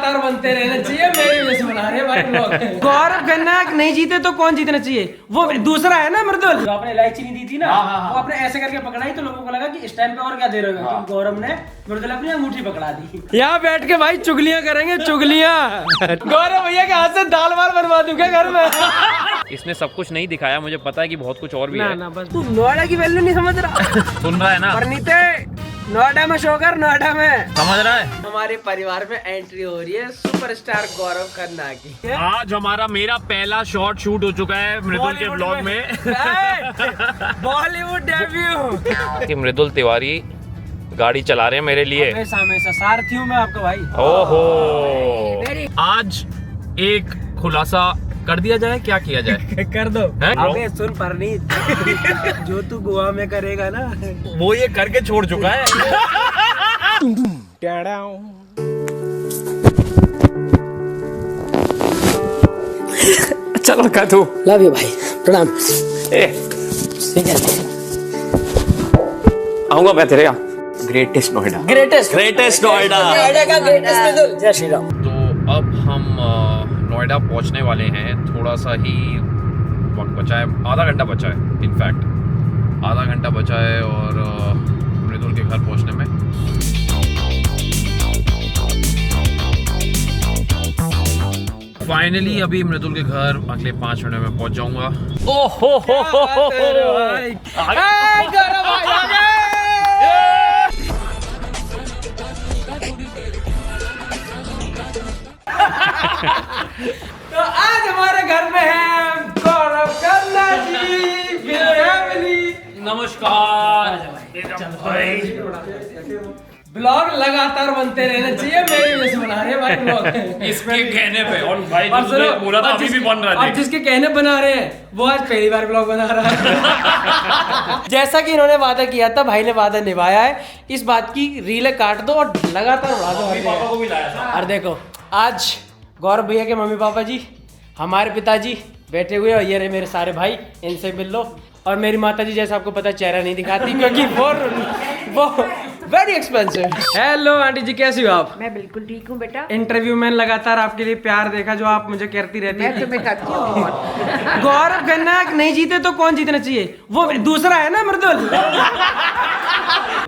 लगातार बनते रहना चाहिए, मेरी वजह से बना रहे हैं भाई ब्लॉग। गौरव खन्ना नहीं जीते तो कौन जीतना चाहिए? वो दूसरा है ना मृदुल, जो आपने इलायची नहीं दी थी ना, वो आपने ऐसे करके पकड़ाई तो लोगों को लगा कि इस टाइम पे और क्या दे रहे हो, क्योंकि गौरव ने मृदुल अपनी अंगूठी पकड़ा दी। यहाँ बैठ के भाई चुगलियां करेंगे, चुगलियां। गौरव भैया के हाथ से दाल वाल बनवा दूंगा घर में। इसने सब कुछ नहीं दिखाया, मुझे पता है कि बहुत कुछ और भी है। ना बस तू नोएडा की वैल्यू नहीं समझ रहा। सुन रहा है ना? और नीते नोएडा में शो कर, नोएडा में समझ रहा है? हमारे परिवार में एंट्री हो रही है सुपरस्टार गौरव खन्ना की। आज हमारा मेरा पहला शॉट शूट हो चुका है मृदुल के ब्लॉग में। बॉलीवुड डेब्यू। कि मृदुल तिवारी गाड़ी चला रहे हैं मेरे लिए। हमेशा सारथी हूँ मैं आपका भाई। ओहो, आज एक खुलासा कर दिया जाए, क्या किया जाए? कर दो। अबे सुन परनीत, जो तू गोवा में करेगा ना, वो ये करके छोड़ चुका है। चलो का तू लव यू भाई, प्रणाम। आऊंगा मैं तेरे यहाँ। Greatest Noida, greatest Noida. जय श्री राम। तो अब हम नोएडा पहुंचने वाले हैं। थोड़ा सा ही वक्त बचा है, आधा घंटा बचा है, इनफैक्ट आधा घंटा बचा है और मृदुल के घर पहुंचने में। फाइनली अभी मृदुल के घर अगले 5 मिनट में पहुंच जाऊंगा। ओहो तो आज हमारे घर में है गौरव खन्ना जी, फैमिली। नमस्कार। ब्लॉग लगातार बनते रहना चाहिए, मेरी वजह से बना रहे हैं भाई ब्लॉग। इसके कहने पे और भाई बोला था अभी भी बन रहा है। और जिसके कहने बना रहे हैं वो आज पहली बार ब्लॉग बना रहा है। जैसा कि इन्होंने वादा किया था, भाई ने वादा निभाया है। इस बात की रीलें काट दो और लगातार बढ़ा दो। पापा को भी लाया था। और देखो आज गौरव भैया के मम्मी पापा जी, हमारे पिताजी बैठे हुए और ये रहे मेरे सारे भाई, इनसे मिल लो। और मेरी माता जी जैसा आपको पता चेहरा नहीं दिखाती क्योंकि वो वेरी एक्सपेंसिव। हेलो आंटी जी, कैसी हो आप? मैं बिल्कुल ठीक हूँ बेटा। इंटरव्यू में लगातार आपके लिए प्यार देखा जो आप मुझे कहती रहती मैं तुम्हें करती हूँ। गौरव खन्ना नहीं जीते तो कौन जीतना चाहिए? वो दूसरा है ना मृदुल।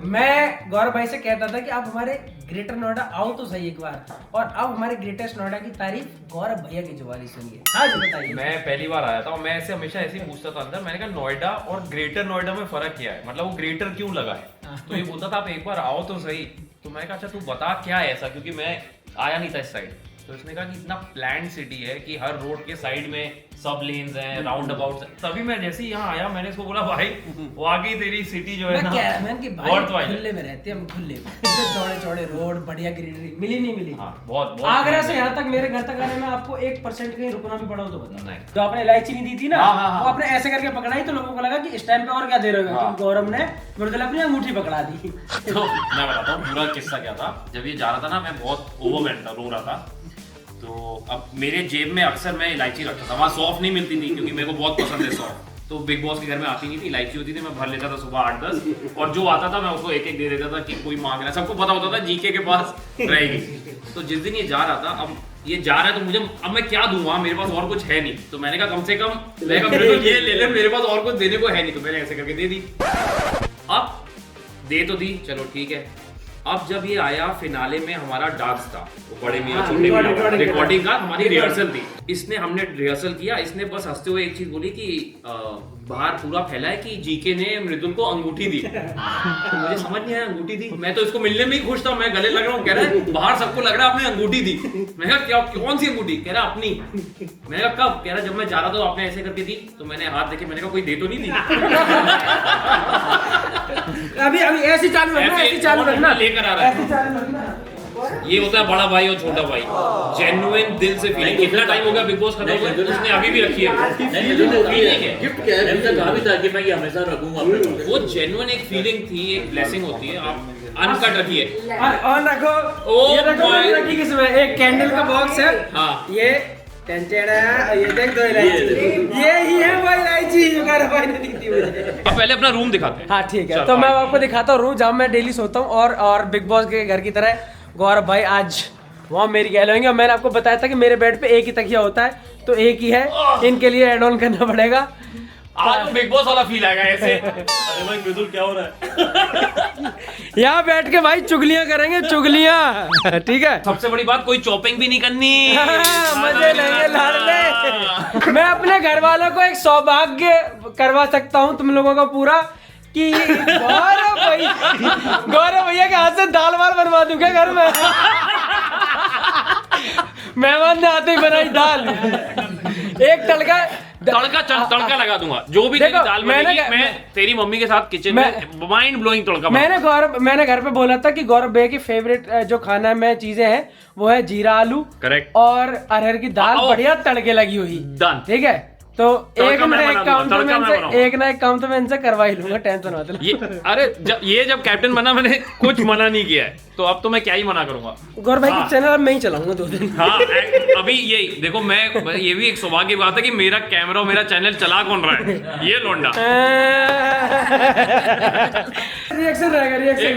मैं गौरव भाई से कहता था कि आप हमारे ग्रेटर नोएडा आओ तो सही एक बार, और अब हमारे ग्रेटेस्ट नोएडा की तारीफ गौरव भैया की जुबानी सुनिए। हाँ जी बताइए। मैं पहली बार आया था और मैं ऐसे हमेशा ऐसे ही पूछता था अंदर। मैंने कहा नोएडा और ग्रेटर नोएडा में फर्क क्या है, मतलब वो ग्रेटर क्यों लगा है? तो ये बोलता था आप एक बार आओ तो सही। तो मैं कहा अच्छा तू बता क्या है ऐसा, क्योंकि मैं आया नहीं था इस साइड। तो इसने कहा कि इतना प्लान्ड सिटी है कि हर रोड के साइड में सब लेन्स हैं, राउंड अबाउट। तभी मैं जैसे ही यहाँ आया मैंने इसको बोला भाई वाकई तेरी सिटी जो है ना खुले में रहते हैं हम, खुले में चौड़े चौड़े रोड, बढ़िया ग्रीनरी। मिली नहीं मिली? हाँ, बहुत आगरा से यहाँ तक मेरे घर तक आने में आपको 1% कहीं रुकना भी पड़ा हो तो बताओ। जो आपने इलायची नहीं दी थी ना, वो आपने ऐसे करके पकड़ाई तो लोगों को लगा कि इस टाइम पे और क्या दे रहे हो, क्योंकि गौरव ने मृदुल अपनी अंगूठी पकड़ा दी। तो मैं बताता हूँ पूरा किस्सा क्या था। जब ये जा रहा था ना, मैं बहुत ओवरवेल्म्ड था, रो रहा था। तो अब मेरे जेब में अक्सर मैं इलायची रखता था, वहाँ सौंफ नहीं मिलती थी क्योंकि मेरे को बहुत पसंद है सौंफ। तो बिग बॉस के घर में आती नहीं थी, इलायची होती थी, मैं भर लेता था सुबह 8-10, और जो आता था मैं उसको एक एक दे देता था कि कोई मांग रहा है। सबको पता होता था जीके के पास रहेगी। तो जिस दिन ये जा रहा था, अब ये जा रहा है तो मुझे अब मैं क्या दूंगा, मेरे पास और कुछ है नहीं। तो मैंने कहा कम से कम ये ले ले, मेरे पास और कुछ देने को है नहीं। तो मैंने ऐसे करके दे दी। अब दे तो दी, चलो ठीक है। अब जब ये आया फिनाले में हमारा डांस था, वो बड़े मियां छोटे मियां रिकॉर्डिंग का हमारी रिहर्सल थी। इसने हमने रिहर्सल किया, इसने बस हंसते हुए एक चीज बोली कि बाहर पूरा फैला है कि जीके ने मृदुल को अंगूठी दी। तो मुझे समझ नहीं आया अंगूठी दी। मैं तो इसको मिलने में ही खुश था, मैं गले लग रहा हूँ। कह रहा है बाहर सबको लग रहा है आपने अंगूठी दी। मैं कहा क्या, कौन सी अंगूठी? कह रहा अपनी। मैंने कहा कब? कह रहा जब मैं जा रहा था तो आपने ऐसे करके दी। तो मैंने हाथ देखे, मैंने कहा कोई दे तो नहीं दी। अभी ऐसी चालू रखना, ऐसी चालू रखना, लेकर आ रहा है। ये होता है बड़ा भाई और छोटा भाई, जेन्युइन दिल से फीलिंग। कितना टाइम हो गया बिग बॉस खत्म हुए, उसने अभी भी रखी है। गिफ्ट क्या है? कहा भी था कि मैं ये हमेशा रखूंगा। वो जेन्युइन एक फीलिंग थी, एक ब्लेसिंग होती है। आप अनकट रखिए और रखो। ये रखी किसमें? एक कैंडल का बॉक्स है। हाँ ये ये देख दो इलायची, ये ही है वो इलायची जो गौरव भाई ने दी थी मुझे। अब पहले अपना रूम दिखाते हैं। हाँ ठीक है, तो मैं आपको दिखाता हूँ रूम जहाँ मैं डेली सोता हूँ। और बिग बॉस के घर की तरह गौरव भाई आज वहाँ मेरी गैल होंगी। और मैंने आपको बताया था कि मेरे बेड पे एक ही तकिया होता है, तो एक ही है, इनके लिए एड ऑन करना पड़ेगा। आज बिग बॉस वाला फील आएगा ऐसे। अरे भाई मृदुल क्या हो रहा है? यहाँ बैठ के भाई चुगलियाँ करेंगे, चुगलियाँ। ठीक है, सबसे बड़ी बात, कोई चॉपिंग भी नहीं करनी। मजे लेंगे लाडले। मैं अपने घर वालों को एक सौभाग्य करवा सकता हूँ तुम लोगों का पूरा, कि गौरव भैया के हाथ से दाल वाल बनवा दूं क्या घर में? मेहमान ने आते ही बनाई दाल, एक तड़का लगा दूंगा। जो भी तेरी दाल बनेगी, मैं तेरी मम्मी के साथ किचन में माइंड ब्लोइंग तड़का। मैंने घर पे बोला था कि गौरव भैया की फेवरेट जो खाना में चीजें हैं वो है जीरा आलू, करेक्ट, और अरहर की दाल बढ़िया तड़के लगी हुई। डन, ठीक है, तो एक ना एक काम तो मैं इनसे करवा ही लूंगा, टेंशन मत लो। अरे जब कैप्टन बना, मैंने कुछ मना नहीं किया है, तो अब तो मैं क्या ही मना करूंगा। गौरव भाई की चैनल अब मैं ही चलाऊंगा 2 दिन। हाँ, अभी यही देखो, मैं ये भी एक सौभाग्य की बात है कि मेरा कैमरा और मेरा चैनल चला कौन रहा है? ये लोंडा। रिएक्शन रहेगा, रिएक्शन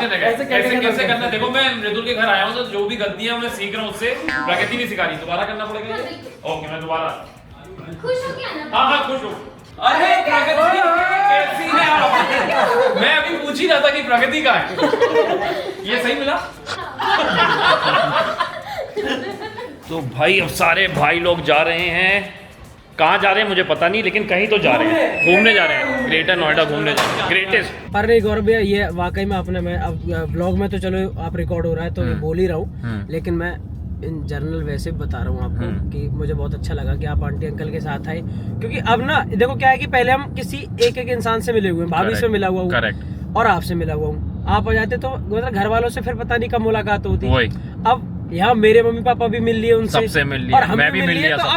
रहेगा। कैसे करना? देखो, मैं मृदुल के घर आया हूँ, तो जो भी गलतियां मैं सीख रहा हूँ उससे, प्रकृति नहीं सिखा रही, दोबारा करना पड़ेगा। ओके, मैं दोबारा। खुश हो गया ना? हाँ, खुश हूँ। अरे प्रगति कैसी है आप? मैं अभी पूछ ही रहा था कि प्रगति का है। ये सही मिला? तो भाई अब सारे भाई लोग जा रहे हैं। कहाँ जा रहे हैं मुझे पता नहीं, लेकिन कहीं तो जा रहे हैं, घूमने जा रहे हैं, ग्रेटर नोएडा घूमने जा रहे हैं। ग्रेटेस्ट। अरे गौरव भैया, ये वाकई में आपने, मैं अब ब्लॉग में तो चलो आप रिकॉर्ड हो रहा है तो मैं बोल ही रहा हूँ, लेकिन मैं इन जनरल वैसे बता रहा हूँ आपको कि मुझे बहुत अच्छा लगा कि आप आंटी अंकल के साथ आए, क्योंकि अब ना देखो क्या है कि पहले हम किसी एक इंसान से मिले हुए हैं, भाभी से मिला हुआ हूँ और आपसे मिला हुआ हूँ, आप आ जाते तो मतलब घर वालों से फिर पता नहीं कब मुलाकात होती। अब यहाँ मेरे मम्मी पापा भी मिल लिए, उनसे सबसे मिल लिया, और हम भी मिल लिए, तो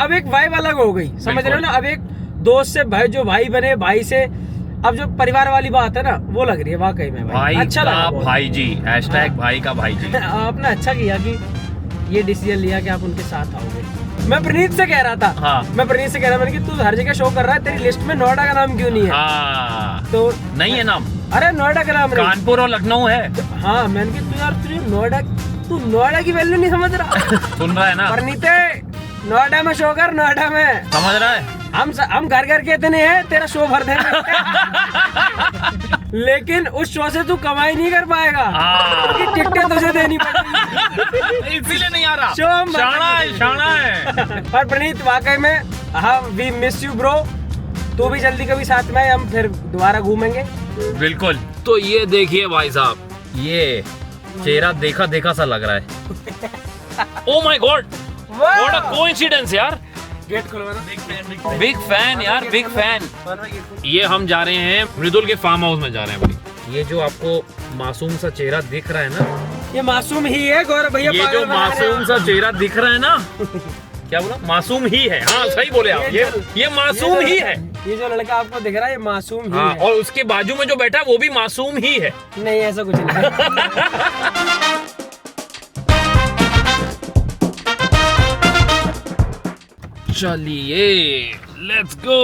अब एक वाइब अलग हो गई, समझ रहे हो ना? अब एक दोस्त से भाई, जो भाई बने, भाई से अब जो परिवार वाली बात है ना, वो लग रही है वाकई में भाई। अच्छा लगा भाई जी, हैशटैग भाई का भाई जी। आपने अच्छा किया कि ये डिसीजन लिया कि आप उनके साथ आओगे। मैं प्रणीत से कह रहा था, मैं प्रणीत से कह रहा था कि तू हर जगह शो कर रहा है, तेरी लिस्ट में नोएडा का नाम क्यों नहीं है? तो नहीं है नाम। अरे नोएडा का नाम नहीं, कानपुर और लखनऊ है। हाँ, मैंने कहा तू यार, तू नोएडा की वैल्यू नहीं समझ रहा। सुन रहा है ना प्रणीत, नोएडा में शो कर, नोएडा में, समझ रहा है? हम घर घर के इतने हैं, तेरा शो भर देंगे। लेकिन उस शो से तू कमाई नहीं कर पाएगा, क्योंकि टिकटें तुझे देनी पड़ेगी, इसीलिए नहीं आ रहा। शो हम शाना है। पर प्रणीत वाकई में, हाँ, वी मिस यू ब्रो। तू भी जल्दी कभी साथ में, हम फिर दोबारा घूमेंगे। बिल्कुल। तो ये देखिए भाई साहब, ये चेहरा देखा देखा सा लग रहा है। Oh my God, what a coincidence यार। गेट खुलवाना। बिग फैन यार, बिग फैन। ये हम जा रहे हैं मृदुल के फार्म हाउस में जा रहे हैं भाई। ये जो आपको मासूम सा चेहरा दिख रहा है ना, ये मासूम ही है गौरव भैया। ये जो मासूम सा चेहरा दिख रहा है ना, क्या बोला? मासूम ही है। हाँ, सही बोले आप। ये मासूम ही है। ये जो लड़का आपको दिख रहा है, ये मासूम ही है। और उसके बाजू में जो बैठा है वो भी मासूम ही है। नहीं, ऐसा कुछ नहीं। चलिए, लेट्स गो।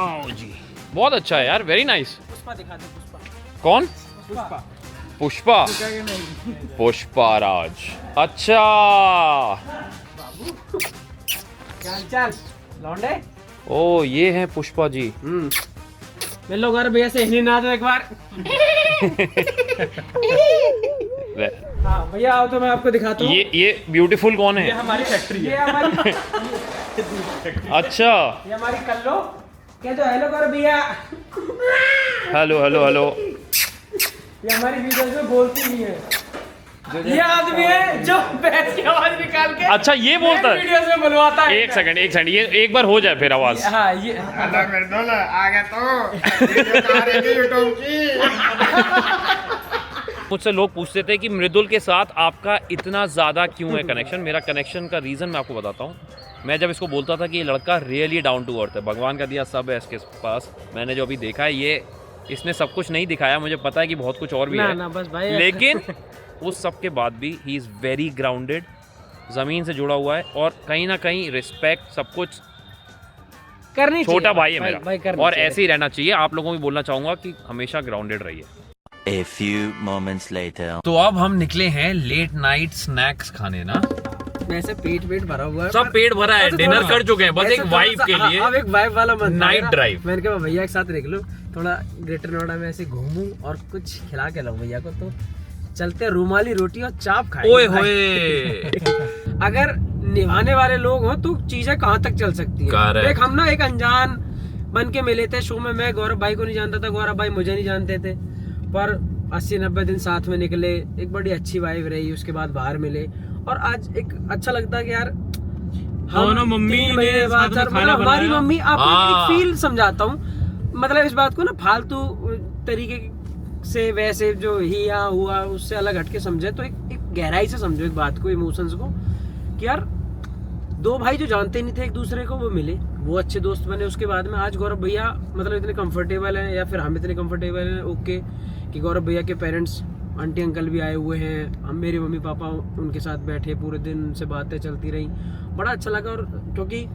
आओ जी, बहुत अच्छा है यार, वेरी नाइस। पुष्पा दिखा दे, पुष्पा। कौन? पुष्पा। पुष्पा, पुष्पा राज। अच्छा, चल लौंडे। ओ, ये है पुष्पा जी। मिलो गौरव भैया से, हिली ना दो एक बार। हाँ भैया, आओ तो मैं आपको दिखाता हूँ। ये ब्यूटीफुल कौन है? ये हमारी फैक्ट्री है। ये हमारी अच्छा, ये हमारी कल्लो। क्या जो हेलो गौरव भैया। Hello hello hello. ये हमारी वीडियोस में बोलती नहीं है। ये आदमी है जो बैठ के आवाज निकाल के, अच्छा, ये बोलता है, वीडियोस में बुलवाता है। एक सेकंड, ये एक बार हो जाए फिर आवाज। हाँ, ये आ गया तो यूट्यूब की। मुझसे लोग पूछते थे कि मृदुल के साथ आपका इतना ज़्यादा क्यों है कनेक्शन। मेरा कनेक्शन का रीज़न मैं आपको बताता हूँ। मैं जब इसको बोलता था कि ये लड़का रियली डाउन टू अर्थ है, भगवान का दिया सब है इसके पास। मैंने जो अभी देखा है, ये इसने सब कुछ नहीं दिखाया, मुझे पता है कि बहुत कुछ और भी है ना, बस भाई। लेकिन उस सब के बाद भी ही इज़ वेरी ग्राउंडेड, ज़मीन से जुड़ा हुआ है, और कहीं ना कहीं रिस्पेक्ट, सब कुछ करनी चाहिए। छोटा भाई है मेरा, भाई और ऐसे ही रहना चाहिए। आप लोगों को भी बोलना चाहूँगा कि हमेशा ग्राउंडेड रहिए। A few moments later. तो अब हम निकले हैं लेट नाइट स्नैक्स खाने ना। वैसे पेट भरा हुआ है, सब पेट भरा है, डिनर कर चुके हैं, बस एक वाइब के लिए। अब एक वाइब वाला मन नाइट ड्राइव। मैंने कहा भैया के साथ निकलूं, थोड़ा ग्रेटर नोएडा में ऐसे घूमूं और कुछ खिला के लाऊं भैया को। तो चलते रुमाली रोटी और चाप खाएंगे। ओए होए। अगर निभाने वाले लोग हो तो चीजें कहाँ तक चल सकती है। Correct। देख हम ना एक अनजान बन के मिले थे शो में। मैं गौरव भाई को नहीं जानता था, गौरव भाई मुझे नहीं जानते थे, पर 80-90 दिन साथ में निकले, एक बड़ी अच्छी वाइब रही। उसके बाद बाहर मिले और आज एक अच्छा लगता है कि यार दोनों मम्मी ने साथ में खाना हमारी बनाया। मम्मी, आपको हाँ। एक फील समझाता हूँ, मतलब इस बात को ना फालतू तरीके से वैसे जो ही यहाँ हुआ उससे अलग हटके समझे, तो एक गहराई से समझो एक बात को, इमोशंस को, कि यार दो भाई जो जानते नहीं थे एक दूसरे को वो मिले, वो अच्छे दोस्त बने। उसके बाद में आज गौरव भैया मतलब इतने कंफर्टेबल हैं, या फिर हम इतने कंफर्टेबल हैं ओके, कि गौरव भैया के पेरेंट्स आंटी अंकल भी आए हुए हैं, हम मेरे मम्मी पापा उनके साथ बैठे, पूरे दिन उनसे बातें चलती रही, बड़ा अच्छा लगा। और क्योंकि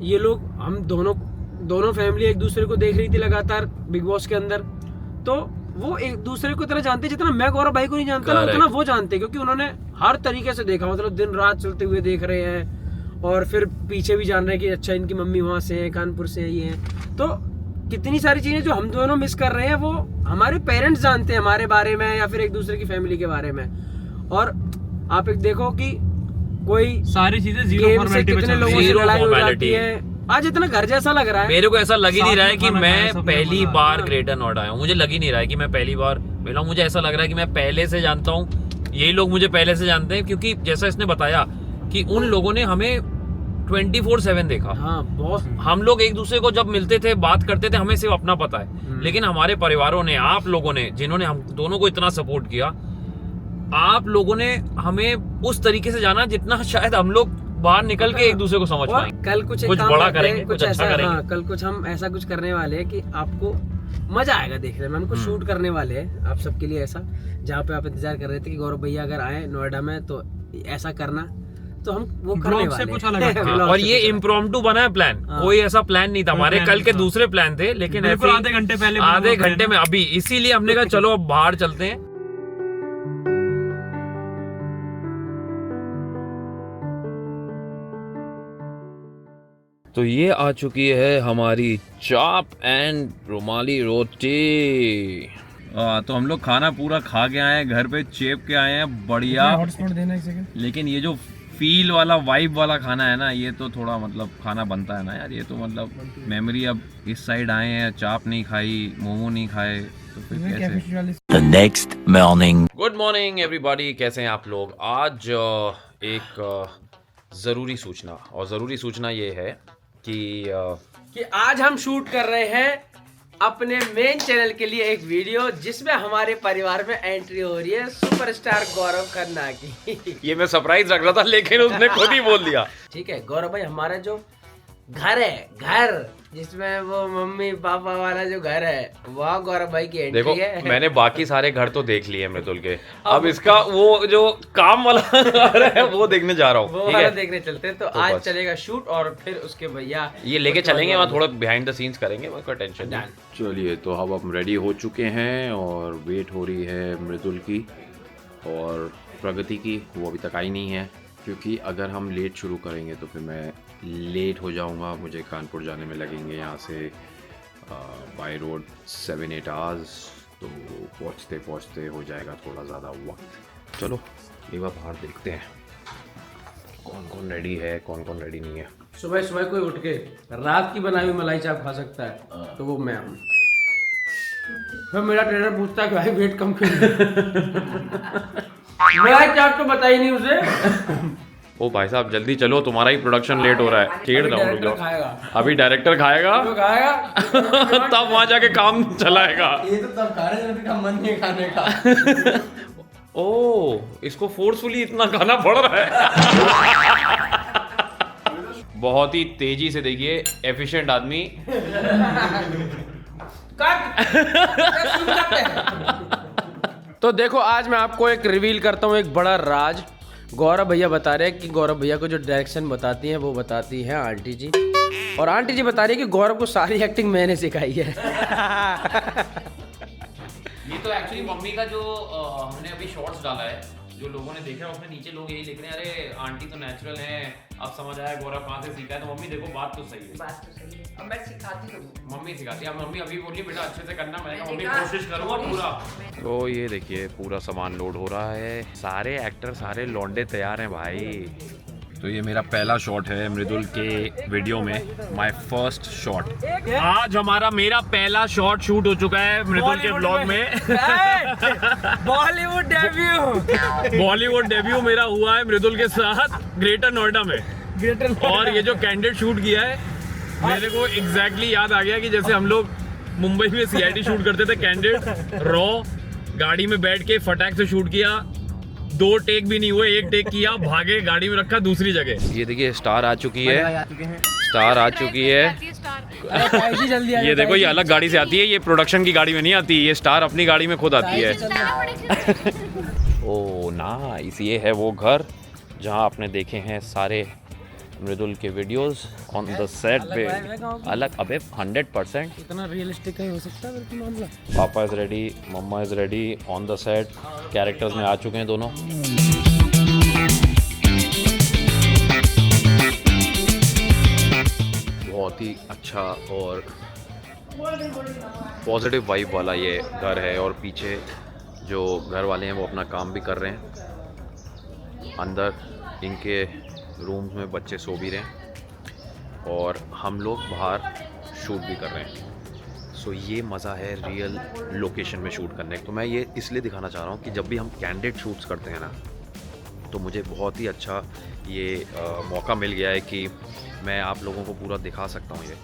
ये लोग हम दोनों फैमिली एक दूसरे को देख रही थी लगातार बिग बॉस के अंदर, तो वो एक दूसरे को इतना जानते जितना मैं गौरव भाई को नहीं जानता ना, उतना वो जानते, क्योंकि उन्होंने हर तरीके से देखा, मतलब दिन रात चलते हुए देख रहे हैं, और फिर पीछे भी जान रहे हैं कि अच्छा इनकी मम्मी वहाँ से है, कानपुर से ये है। तो कितनी सारी चीजें जो हम दोनों मिस कर रहे हैं वो हमारे पेरेंट्स जानते हैं हमारे बारे में, या फिर एक दूसरे की फैमिली के बारे में। और आप एक देखो कि कोई सारी चीजें जीरो गेम से फॉर्मेलिटी पे कितने चल लोगों रही से है। लड़ाई हो जाती है। आज इतना घर जैसा लग रहा है, मेरे को ऐसा लग ही नहीं रहा है कि मैं पहली बार ग्रेटर नोएडा आया हूँ। मुझे लग ही नहीं रहा है कि मैं पहली बार मिला हूँ। मुझे ऐसा लग रहा है कि मैं पहले से जानता हूँ, यही लोग मुझे पहले से जानते हैं, क्योंकि जैसा इसने बताया कि उन लोगों ने हमें 24/7 देखा। हाँ बहुत। हम लोग एक दूसरे को जब मिलते थे, बात करते थे, हमें सिर्फ अपना पता है, लेकिन हमारे परिवारों ने, आप लोगों ने, जिन्होंने हम दोनों को इतना सपोर्ट किया, आप लोगों ने हमें उस तरीके से जाना जितना शायद हम लोग बाहर निकल के एक दूसरे को समझ और पाएंगे। कल कुछ कुछ काम बड़ा करते हैं, करेंगे, कुछ अच्छा ऐसा, करेंगे। हाँ, कल कुछ हम ऐसा कुछ करने वाले हैं कि आपको मजा आएगा देखने में। हम कुछ शूट करने वाले हैं आप सबके लिए ऐसा, जहाँ पे आप इंतजार कर रहे थे कि गौरव भैया अगर आए नोएडा में तो ऐसा करना, तो हम वो करने वाले हैं। कुछ अलग और ये इम्प्रोम्प्टू बना है प्लान, कोई ऐसा प्लान नहीं था। हमारे कल के दूसरे प्लान थे, लेकिन आधे घंटे में अभी, इसीलिए हमने कहा चलो अब बाहर चलते हैं। तो ये आ चुकी है हमारी चाप एंड रुमाली रोटी। तो हम लोग खाना पूरा खा के आए हैं, घर पे चेप के आए हैं, बढ़िया। हॉटस्पॉट देना एक सेकंड। लेकिन ये जो फील वाला वाइब वाला खाना है ना, ये तो थोड़ा मतलब खाना बनता है ना यार, ये तो मतलब मेमोरी। अब इस साइड आए हैं, चाप नहीं खाई, मोमो नहीं खाए, तो फिर कैसे। The next morning. Good morning everybody, कैसे हैं आप लोग। आज एक ज़रूरी सूचना, और ज़रूरी सूचना ये है कि आज हम शूट कर रहे हैं अपने मेन चैनल के लिए एक वीडियो, जिसमें हमारे परिवार में एंट्री हो रही है सुपरस्टार गौरव खन्ना की। ये मैं सरप्राइज रख रहा था, लेकिन उसने खुद ही बोल दिया। ठीक है गौरव भाई, हमारा जो घर है, घर जिसमें वो मम्मी पापा वाला जो घर है, वहाँ गौरव भाई की एंट्री देखो है। मैंने बाकी सारे घर तो देख लिए मृदुल के, अब इसका वो जो काम वाला घर है वो देखने जा रहा हूँ। वो वाला देखने चलते हैं। तो आज चलेगा शूट, और फिर उसके भैया ये लेके चलेंगे, वहाँ थोड़ा बिहाइंड द सीन्स करेंगे, कोई टेंशन नहीं। चलिए, तो अब हम रेडी हो चुके हैं और वेट हो रही है मृदुल की और प्रगति की। वो अभी तक आई नहीं है, क्योंकि अगर हम लेट शुरू करेंगे तो फिर मैं लेट हो जाऊंगा। मुझे कानपुर जाने में लगेंगे यहाँ से बाय रोड 7-8 आवर्स, तो पहुँचते पहुँचते हो जाएगा थोड़ा ज़्यादा वक्त। चलो एक बार बाहर देखते हैं कौन कौन रेडी है, कौन कौन रेडी नहीं है। सुबह सुबह कोई उठ के रात की बनाई हुई मलाई चाप खा सकता है, तो वो मैं हूँ। फिर मेरा ट्रेनर पूछता है कि भाई वेट कम क्यों मलाई चाप तो बताई नहीं उसे। ओ भाई साहब जल्दी चलो, तुम्हारा ही प्रोडक्शन लेट हो रहा है। छेड़ दो अभी डायरेक्टर खाएगा तो खाएगा तब वहां जाके काम चलाएगा। ये तो तब खा रहे जब का मन नहीं खाने का। ओ इसको फोर्सफुली इतना खाना पड़ रहा है। बहुत ही तेजी से देखिए, एफिशिएंट आदमी। तो देखो आज मैं आपको एक रिवील करता हूँ, एक बड़ा राज। गौरव भैया बता रहे हैं कि गौरव भैया को जो डायरेक्शन बताती हैं वो बताती हैं आंटी जी, और आंटी जी बता रही है कि गौरव को सारी एक्टिंग मैंने सिखाई है। ये तो एक्चुअली मम्मी का जो हमने अभी शॉर्ट्स डाला है, जो लोगों ने देखा है उसमें नीचे लोग यही लिख रहे हैं, अरे आंटी तो नेचुरल है, अब समझ आया गौरव कहाँ से सीखा है। तो मम्मी देखो बात तो सही है, बात तो सही है। अब मैं सिखाती हूँ। मम्मी सिखाती है। अब मम्मी अभी बोली बेटा अच्छे से करना, मैंने कहा मम्मी कोशिश करूँगा पूरा। तो ये देखिए पूरा सामान लोड हो रहा है, सारे एक्टर सारे लौंडे तैयार हैं भाई। तो ये मेरा पहला शॉट है मृदुल के वीडियो में, माय फर्स्ट शॉट। आज हमारा मेरा पहला शॉट शूट हो चुका है मृदुल के ब्लॉग में। बॉलीवुड डेब्यू, बॉलीवुड डेब्यू मेरा हुआ है मृदुल के साथ ग्रेटर नोएडा में। और ये जो कैंडिड शूट किया है, मेरे को एग्जैक्टली याद आ गया कि जैसे हम लोग मुंबई में CID शूट करते थे, कैंडिड रॉ गाड़ी में बैठ के फटाक से शूट किया, 2 टेक भी नहीं हुए, 1 टेक किया, भागे गाड़ी में रखा दूसरी जगह। ये देखिए स्टार आ चुकी है, स्टार आ चुकी है। जल्दी ये देखो ये अलग गाड़ी से आती है, ये प्रोडक्शन की गाड़ी में नहीं आती, ये स्टार अपनी गाड़ी में खुद आती है। ओह नाइस, ये है वो घर जहाँ आपने देखे हैं सारे मृदुल के वीडियोस ऑन द सेट पे। अलग अबे 100% इतना रियलिस्टिक नहीं हो सकता बिल्कुल मामला। पापा इज रेडी, मम्मा is ready on the set, characters में आ चुके हैं दोनों। बहुत ही अच्छा और पॉजिटिव वाइब वाला ये घर है, और पीछे जो घर वाले हैं वो अपना काम भी कर रहे हैं। अंदर इनके रूम्स में बच्चे सो भी रहे हैं और हम लोग बाहर शूट भी कर रहे हैं। सो ये मज़ा है रियल लोकेशन में शूट करने का। तो मैं ये इसलिए दिखाना चाह रहा हूँ कि जब भी हम कैंडिड शूट्स करते हैं ना, तो मुझे बहुत ही अच्छा ये मौका मिल गया है कि मैं आप लोगों को पूरा दिखा सकता हूँ ये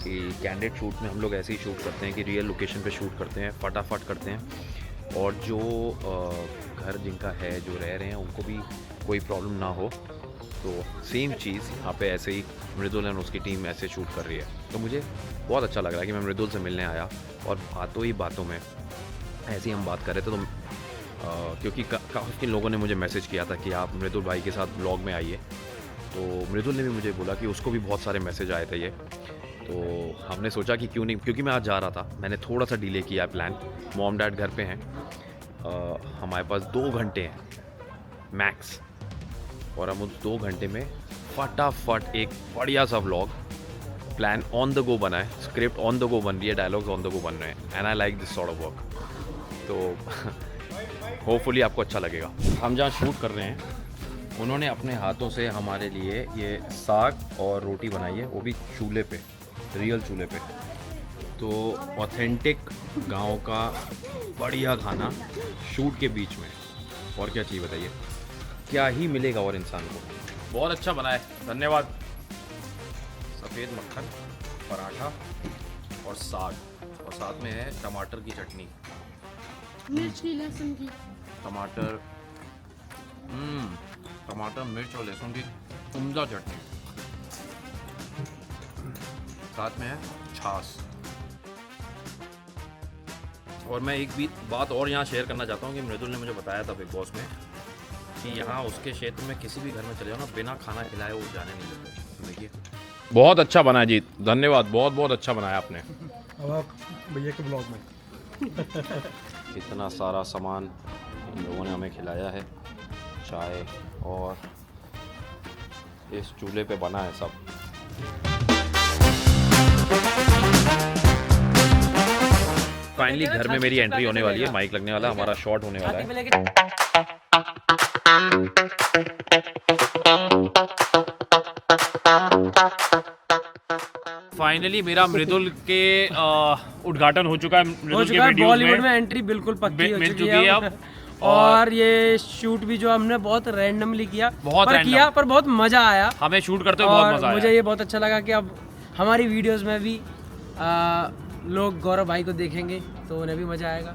कि कैंडिड शूट में हम लोग ऐसे ही शूट करते हैं कि रियल लोकेशन पे शूट करते हैं, फटाफट करते हैं, और जो घर जिनका है जो रह रहे हैं उनको भी कोई प्रॉब्लम ना हो। तो सेम चीज़ यहाँ पे ऐसे ही मृदुल और उसकी टीम ऐसे शूट कर रही है। तो मुझे बहुत अच्छा लग रहा है कि मैं मृदुल से मिलने आया और बातों ही बातों में ऐसे ही हम बात कर रहे थे। तो क्योंकि काफ़ी लोगों ने मुझे मैसेज किया था कि आप मृदुल भाई के साथ ब्लॉग में आइए, तो मृदुल ने भी मुझे बोला कि उसको भी बहुत सारे मैसेज आए थे ये। तो हमने सोचा कि क्यों नहीं, क्योंकि मैं आज जा रहा था, मैंने थोड़ा सा डिले किया प्लान। मॉम डैड घर पे हैं, हमारे पास 2 घंटे हैं मैक्स, और हम उस 2 घंटे में फटाफट एक बढ़िया सा vlog plan on the go बना है, स्क्रिप्ट ऑन द गो बन रही है, डायलॉग्स ऑन द गो बन रहे हैं, and I like this sort of work. तो होपफुली आपको अच्छा लगेगा। हम जहाँ शूट कर रहे हैं उन्होंने अपने हाथों से हमारे लिए ये साग और रोटी बनाई है, वो भी चूल्हे पे, रियल चूल्हे पे। तो ऑथेंटिक गांव का बढ़िया खाना शूट के बीच में, और क्या चाहिए बताइए, क्या ही मिलेगा और इंसान को। बहुत अच्छा बना है, धन्यवाद। सफ़ेद मक्खन, पराठा और साग, और साथ में है टमाटर की चटनी, मिर्च की, लहसुन की, टमाटर मिर्च और लहसुन की उम्दा चटनी, साथ में है छाछ। और मैं एक भी बात और यहाँ शेयर करना चाहता हूँ कि मृदुल ने मुझे बताया था बिग बॉस में कि यहाँ उसके क्षेत्र में किसी भी घर में चले जाओ ना, बिना खाना खिलाए वो जाने नहीं देते। देखिए बहुत अच्छा बना है जी, धन्यवाद, बहुत बहुत अच्छा बनाया आपने। अब आप भैया के ब्लॉग में इतना सारा सामान इन लोगों ने हमें खिलाया है, चाय, और इस चूल्हे पे बना है सब। फाइनली घर में मेरी एंट्री होने वाली है, माइक लगने वाला, हमारा शॉट होने वाला है। फाइनली मेरा मृदुल के उद्घाटन हो चुका है, मृदुल के वीडियोस बॉलीवुड में एंट्री बिल्कुल पक्की हो मिल चुकी है अब। और ये शूट भी जो हमने बहुत रैंडमली किया, पर बहुत मजा आया, हमें शूट करते हुए बहुत मजा आया। मुझे ये बहुत अच्छा लगा कि अब हमारी वीडियोस में भी लोग गौरव भाई को देखेंगे तो उन्हें भी मजा आएगा,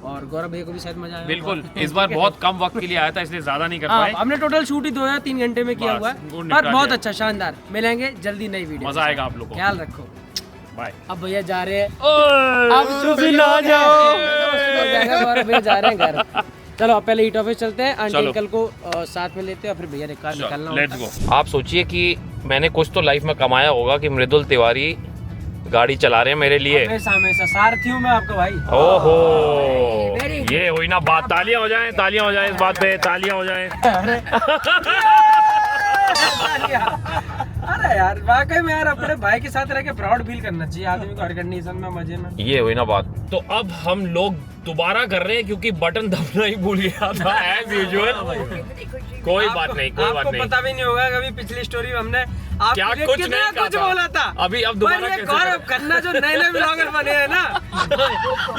और गौरव भैया को भी शायद मजा आएगा। बिल्कुल, इस बार बहुत कम वक्त के लिए आया था इसलिए ज्यादा नहीं कर पाए। हमने टोटल शूट ही 2 या 3 घंटे में किया हुआ है, पर बहुत अच्छा, शानदार। मिलेंगे जल्दी नई वीडियो, मजा आएगा आप लोगों को, ख्याल रखो, बाय। अब भैया जा रहे हैं, अब चुप ना जाओ, गौरव भैया जा रहे हैं घर। चलो अब पहले ईट ऑफिस चलते हैं, आंटी अंकल को साथ में लेते हैं, और फिर भैया निकलना लेट्स गो। आप सोचिए कि मैंने कुछ तो लाइफ में कमाया होगा कि मृदुल तिवारी गाड़ी चला रहे हैं मेरे लिए। हमेशा सारथी हूँ मैं आपका भाई। ओहो, वेरी ये हुई ना बात, तालियां हो जाएं इस बात पे, तालियां हो जाएं। अरे यार वाकई में यार अपने भाई के साथ रह के प्राउड फील करना चाहिए आदमी को हर कंडीशन में, मजे में। ये हुई ना बात। तो अब हम लोग दोबारा कर रहे हैं क्योंकि बटन दबना ही भूल गया था एज यूजुअल। कोई बात नहीं, कोई बात नहीं। आपको पता भी नहीं होगा कभी पिछली स्टोरी में हमने क्या कुछ नहीं कहा था। बोला था। अभी अब दोबारा कैसे गौरव खन्ना जो नए ब्लॉगर बने हैं ना,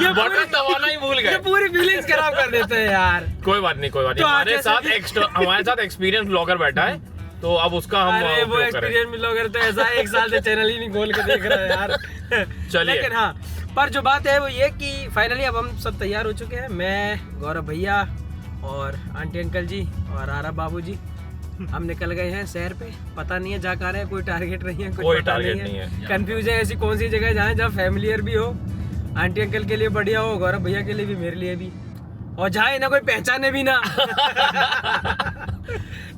ये बटन दबाना ही भूल गए। ये पूरी फीलिंग्स खराब कर देते हैं यार। कोई बात नहीं, कोई बात नहीं। हमारे साथ एक्सपीरियंस ब्लॉगर बैठा है, तो अब उसका हम अरे वो उपयोग करें। एक्सपीरियंस ब्लॉगर तो ऐसा 1 साल से चैनल ही नहीं खोल के देख रहा है यार। चलिए। लेकिन हाँ, पर जो बात है वो ये कि फाइनली अब हम सब तैयार हो चुके हैं। मैं, गौरव भैया और आंटी अंकल जी और आरा बाबू जी, हम निकल गए हैं शहर पे। पता नहीं है जा कहाँ रहे हैं, कोई टारगेट नहीं है, कोई पता टारगेट नहीं है। कंफ्यूज है ऐसी कौन सी जगह जहाँ जहाँ फैमिलियर भी हो, आंटी अंकल के लिए बढ़िया हो, गौरव भैया के लिए भी, मेरे लिए भी, और जहाँ ना कोई पहचाने भी ना।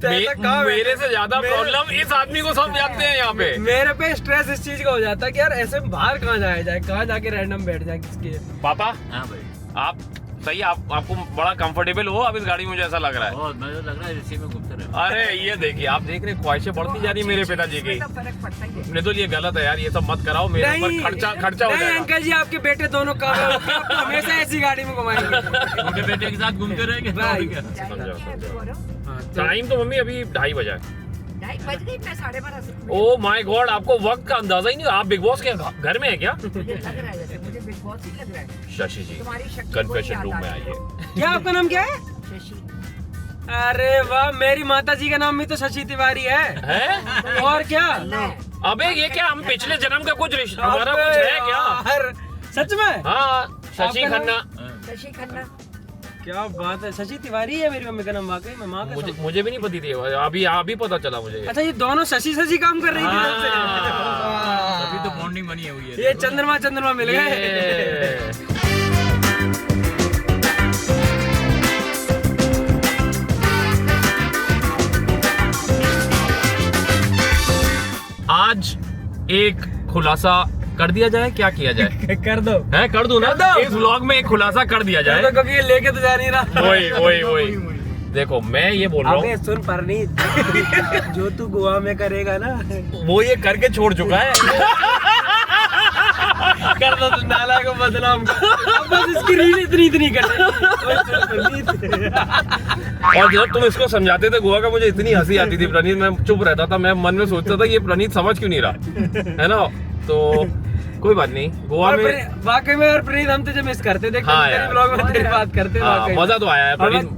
तो ऐसा काम है। मेरे से ज्यादा प्रॉब्लम इस आदमी को सब जानते हैं यहाँ पे। मेरे पे स्ट्रेस इस चीज का हो जाता है कि यार ऐसे बाहर कहाँ जाया जाए, कहाँ जाके रैंडम बैठ जाए किसके। पापा हाँ भाई, आप सही, आपको बड़ा कंफर्टेबल हो अब इस गाड़ी में, मुझे ऐसा लग रहा है। बहुत मजा लग रहा है, इसी में घूमते रहे। अरे ये देखिए, आप देख रहे ख्वाहिशें बढ़ती जा रही मेरे पिताजी की। फर्क पड़ता ही है। नहीं तो ये गलत है यार, ये सब मत कराओ, मेरे ऊपर खर्चा हो नहीं जाएगा। अंकल जी, आपके बेटे दोनों काबिल होंगे, आपको हमेशा ऐसी गाड़ी में घुमाएंगे। उनके बेटे के साथ घूमते रहेंगे। भाई। और क्या? टाइम तो मम्मी अभी 2:30 बजा है। 2:30 बज गई, मैं 12:30 से ओ माय गॉड, आपको वक्त का अंदाजा ही नहीं। आप बिग बॉस के घर में है क्या? मुझे लग रहा है जैसे मुझे बिग बॉस ही लग रहा है। शशि जी तुम्हारी शक्ल कन्फेशन रूम में आइए। क्या आपका नाम क्या है? शशि। अरे वाह, मेरी माता जी का नाम भी तो शशि तिवारी है। हैं? और क्या? अबे ये क्या, हम पिछले जन्म का कुछ रिश्ता, हमारा कुछ है क्या? यार, सच में? हाँ, शशि आपका नाम? खन्ना। शशि खन्ना। क्या बात है, शशि तिवारी है मेरी मम्मी का नाम। वाकई में माँ का मुझे भी नहीं पता थी, अभी पता चला मुझे। अच्छा, ये दोनों शशि काम कर रही थी हाँ। तब से। अभी तो बॉन्डिंग बनी हुई है। ये चंद्रमा मिल गए। आज एक खुलासा कर दिया जाए, क्या किया जाए? कर दो। है, कर दूं ना? कर दो। इस व्लॉग में एक खुलासा कर दिया जाए। क्योंकि ये लेके तो जा नहीं रहा। वही देखो, मैं ये बोल रहा अबे हूँ, सुन परनीत, जो तू गोवा में करेगा ना, वो ये करके छोड़ चुका है। कर दो तो नाला को बदनाम कर। अब बस इसकी रील इतनी करनी। और जब तुम इसको समझाते थे गोवा का, मुझे इतनी हंसी आती थी प्रणीत, मैं चुप रहता था, मैं मन में सोचता था ये प्रणीत समझ क्यों नहीं रहा है ना। तो कोई बात नहीं, गोवा में वाकई में यार प्रणीत हम तुझे मिस करते थे। हाँ यार। ब्लॉग में तेरी बात करते थे। हाँ, वाकई में। मजा तो आया है प्रणीत,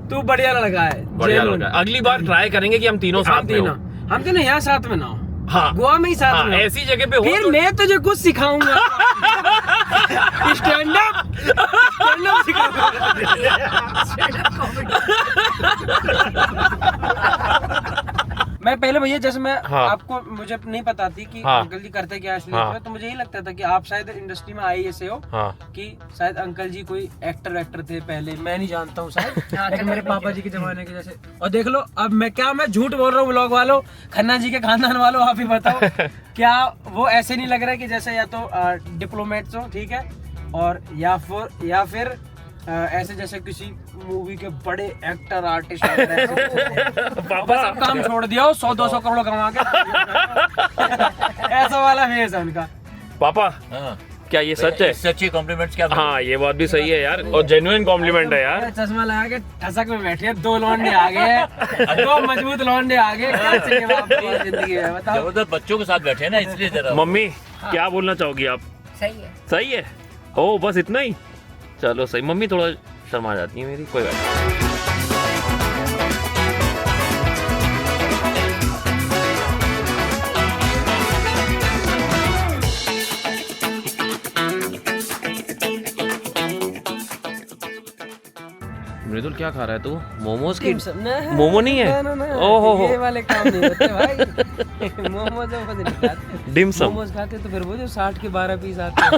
तू बढ़िया लड़का है। बढ़िया जेनुइन। लगा। अगली बार ट्राई करेंगे कि हम तीनों साथ में हो। हम तीनों यहाँ साथ में ना हो, हाँ, गोवा में ही साथ हाँ, में हो। ऐसी जगह पे हो फिर तो मैं तुझे कुछ सिखाऊंगा। स्टैंड अप सिखाऊंगा। मैं पहले भैया, जैसे मैं हाँ। आपको, मुझे नहीं पता थी कि हाँ। अंकल जी करते क्या इसलिए, हाँ। तो मुझे यही लगता था कि आप शायद इंडस्ट्री में आए ऐसे हो हाँ। कि शायद अंकल जी कोई एक्टर थे पहले, मैं नहीं जानता हूँ शायद। लेकिन मेरे पापा जी के जमाने के जैसे। और देख लो अब मैं झूठ बोल रहा हूँ व्लॉग वालों, खन्ना जी के खानदान वालों, आप ही बताओ क्या वो ऐसे नहीं लग रहा है कि जैसे या तो डिप्लोमेट्स हो, ठीक है, और या फिर ऐसे जैसे किसी मूवी के बड़े एक्टर आर्टिस्ट पापा सब काम छोड़ दिया हो, 100-200 करोड़ कमा के। ऐसा वाला फेस है उनका। पापा, हाँ। क्या ये सच है? इससे अच्छी कॉम्प्लीमेंट्स क्या? हाँ, ये बात भी सही है यार, और जेन्युइन कॉम्प्लीमेंट है यार। चश्मा लगा के ठसक में बैठे हैं, 2 लौंडे आ गए, 2 मजबूत लौंडे आ गए। क्या चाहिए आपको जिंदगी में, बताओ। जबरदस्त बच्चों के साथ बैठे हैं ना, इसलिए जरा। मम्मी क्या बोलना चाहोगी आप? सही है। सही है। ओ बस इतना ही, चलो सही। मम्मी थोड़ा शर्मा जाती है मेरी, कोई बात नहीं। मृदुल क्या खा रहा है तू? मोमोज की? मोमो नहीं है? ओहो हो। ये वाले काम नहीं होते भाई। मोमोज नहीं खाते। डिम सम। मोमोज खाते तो फिर वो जो 60 के 12 पीस आते हैं।